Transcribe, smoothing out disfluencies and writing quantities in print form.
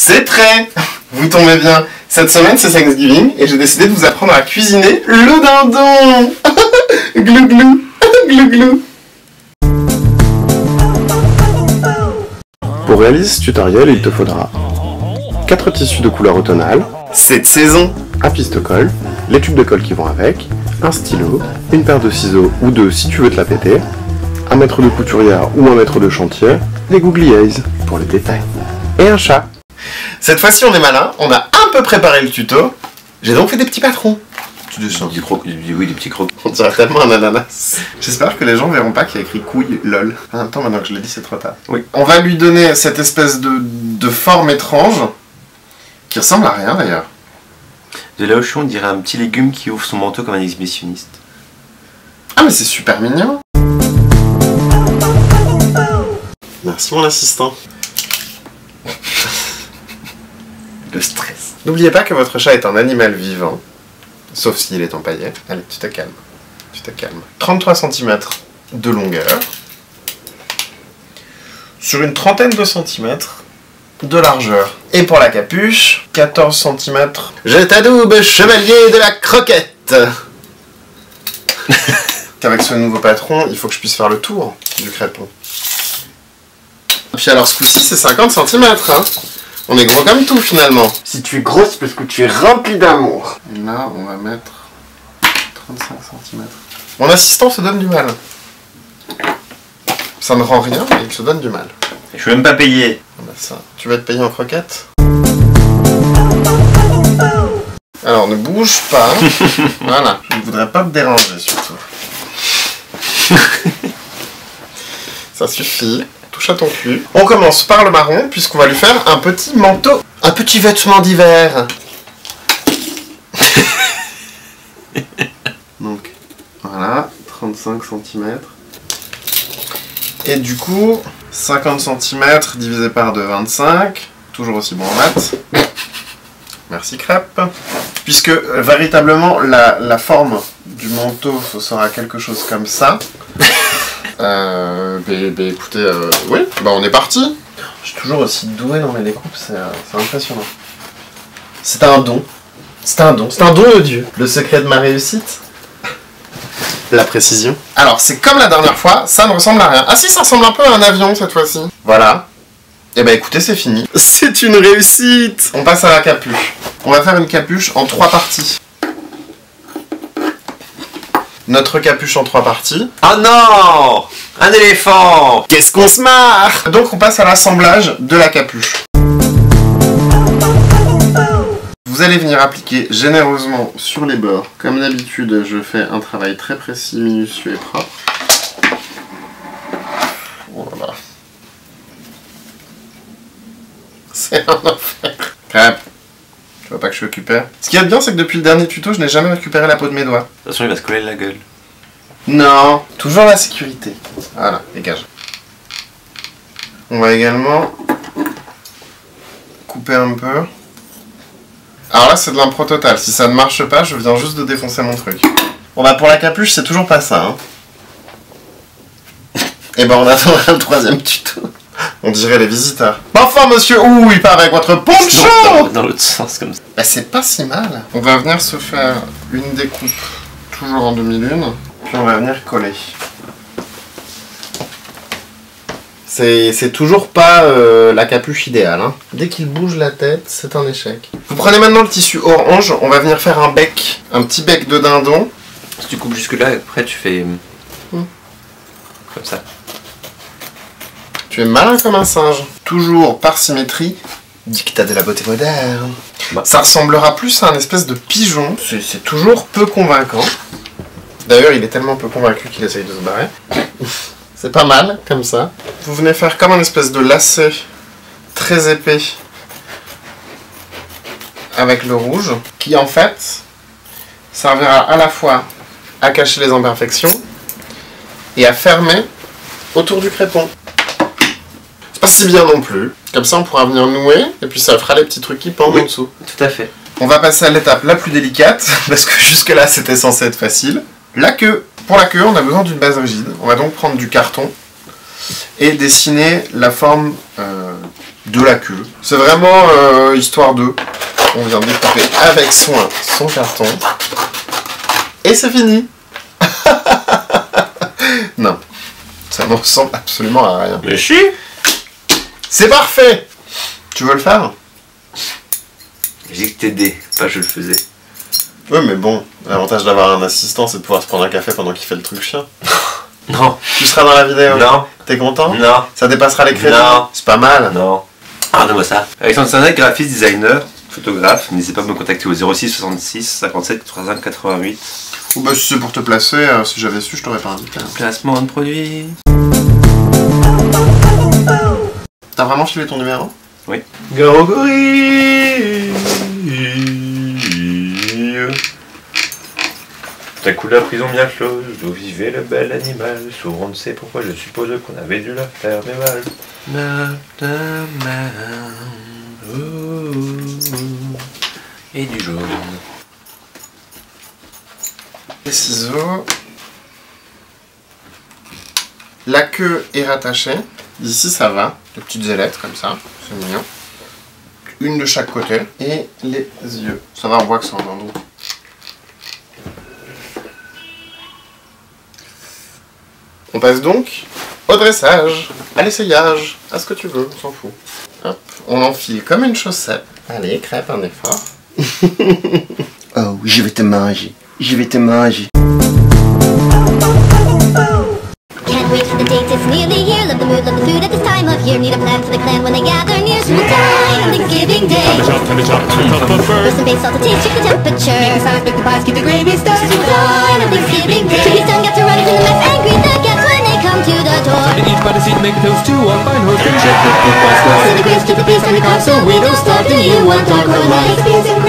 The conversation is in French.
C'est prêt! Vous tombez bien. Cette semaine, c'est Thanksgiving et j'ai décidé de vous apprendre à cuisiner le dindon. Glou glou, glou glou. Pour réaliser ce tutoriel, il te faudra 4 tissus de couleur automnale, C'est de saison. un piste-colle, les tubes de colle qui vont avec, un stylo, une paire de ciseaux ou deux si tu veux te la péter, un mètre de couturière ou un mètre de chantier, des googly eyes pour les détails, et un chat. Cette fois-ci, on est malin. On a un peu préparé le tuto. J'ai donc fait des petits patrons. Des petits croquis. On dirait tellement un ananas. J'espère que les gens verront pas qu'il y a écrit couille lol. En même temps, maintenant que je l'ai dit, c'est trop tard. Oui. On va lui donner cette espèce de forme étrange qui ressemble à rien d'ailleurs. De là où je suis, on dirait un petit légume qui ouvre son manteau comme un exhibitionniste. Ah mais c'est super mignon. Merci mon assistant. Le stress. N'oubliez pas que votre chat est un animal vivant. Sauf s'il est empaillé. Allez, tu te calmes. Tu te calmes. 33 cm de longueur. Sur une trentaine de centimètres de largeur. Et pour la capuche, 14 cm. Je t'adoube, chevalier de la croquette. Avec ce nouveau patron, il faut que je puisse faire le tour du crêpon. Puis alors ce coup-ci, c'est 50 cm. Hein. On est gros comme tout finalement. Si tu es grosse parce que tu es rempli d'amour. Et là, on va mettre 35 cm. Mon assistant se donne du mal. Ça ne rend rien, mais il se donne du mal. Je suis même pas payé. Ah bah ça. Tu vas être payé en croquettes? Alors, ne bouge pas. Voilà. Je ne voudrais pas te déranger, surtout. Ça suffit. Touche à ton cul. On commence par le marron, puisqu'on va lui faire un petit manteau. Un petit vêtement d'hiver. Donc, voilà, 35 cm. Et du coup, 50 cm divisé par 2, 25. Toujours aussi bon en maths. Merci crêpe. Puisque véritablement, la forme du manteau sera quelque chose comme ça. Écoutez, oui, bah on est parti. Je suis toujours aussi doué dans mes découpes, c'est impressionnant. C'est un don. C'est un don de Dieu. Le secret de ma réussite, la précision. Alors, c'est comme la dernière fois, ça ne ressemble à rien. Ah si, ça ressemble un peu à un avion cette fois-ci. Voilà. Et bah écoutez, c'est fini. C'est une réussite. On passe à la capuche. On va faire une capuche en 3 parties. Notre capuche en 3 parties. Oh non! Un éléphant! Qu'est-ce qu'on se marre! Donc on passe à l'assemblage de la capuche. Vous allez venir appliquer généreusement sur les bords. Comme d'habitude, je fais un travail très précis, minutieux et propre. Oh là là. C'est un enfer. Crêpe. Tu vois pas que je suis occupé? Ce qui est bien, c'est que depuis le dernier tuto, je n'ai jamais récupéré la peau de mes doigts. De toute façon, il va se coller la gueule. Non, toujours la sécurité. Voilà, dégage. On va également couper un peu. Alors là, c'est de l'impro total. Si ça ne marche pas, je viens juste de défoncer mon truc. Bon bah pour la capuche, c'est toujours pas ça. Hein. Et ben on attendra le 3e tuto. On dirait les visiteurs. Enfin monsieur, ouh, il part avec votre poncho. Dans l'autre sens, comme ça. Bah c'est pas si mal. On va venir se faire une découpe, toujours en demi-lune. Puis on va venir coller. C'est toujours pas la capuche idéale. Hein. Dès qu'il bouge la tête, c'est un échec. Vous prenez maintenant le tissu orange, on va venir faire un bec. Un petit bec de dindon. Si tu coupes jusque là, après tu fais... comme ça. Tu es malin comme un singe. Toujours par symétrie. Dictat de la beauté moderne. Bah. Ça Ça ressemblera plus à un espèce de pigeon. C'est toujours peu convaincant. D'ailleurs, il est tellement peu convaincu qu'il essaye de se barrer. C'est pas mal, comme ça. Vous venez faire comme un espèce de lacet très épais avec le rouge, qui en fait servira à la fois à cacher les imperfections et à fermer autour du crêpon. C'est pas si bien non plus. Comme ça, on pourra venir nouer, et puis ça fera les petits trucs qui pendent en dessous. Tout à fait. On va passer à l'étape la plus délicate, parce que jusque-là, c'était censé être facile. La queue. Pour la queue, on a besoin d'une base rigide. On va donc prendre du carton et dessiner la forme de la queue. C'est vraiment histoire de... On vient de découper avec soin son carton. Et c'est fini. Non, ça ne ressemble absolument à rien. Mais si. C'est parfait. Tu veux le faire? J'ai dit que t'aidais, pas je le faisais. Oui, mais bon, l'avantage d'avoir un assistant, c'est de pouvoir se prendre un café pendant qu'il fait le truc chien. Non. Tu seras dans la vidéo? Non. T'es content? Non. Ça dépassera les crédits? Non. C'est pas mal? Non. Ah, donne-moi ça. Alexandre Sarnac, graphiste, designer, photographe. N'hésitez pas à me contacter au 06 66 57 85 88. Ou bah si c'est pour te placer, si j'avais su, je t'aurais pas invité. Placement de produit. T'as vraiment filé ton numéro? Oui. Garogori. Ta couleur prison bien close, où vivait le bel animal. Souvent on ne sait pourquoi, je suppose qu'on avait dû la faire mais mal. Et du jaune. Les ciseaux. La queue est rattachée. Ici ça va, de petites ailettes comme ça, c'est mignon. Une de chaque côté. Et les yeux. Ça va, on voit que c'est en dindon. On passe donc au dressage, à l'essayage, à ce que tu veux, on s'en fout. Hop, on enfile comme une chaussette. Allez, crêpe, un effort. Oh, je vais te manger. Je vais te manger. Can't wait for the date, it's nearly here. Love the mood, love the food at this time of year. Need a plan for the clan when they gather near. So we'll dine on Thanksgiving Day. With some base salt to taste, check the temperature. Make the salads, make the pies, keep the gravy stirred. So we'll dine on Thanksgiving Day. Turkey's done, got to run from the mess. Angry the guests when they come to the door. Time to eat by the seat, make a toast to our fine host and check the food by Send the grace to the feast and the cards, so we don't starve. Do you want dark or light? Beans and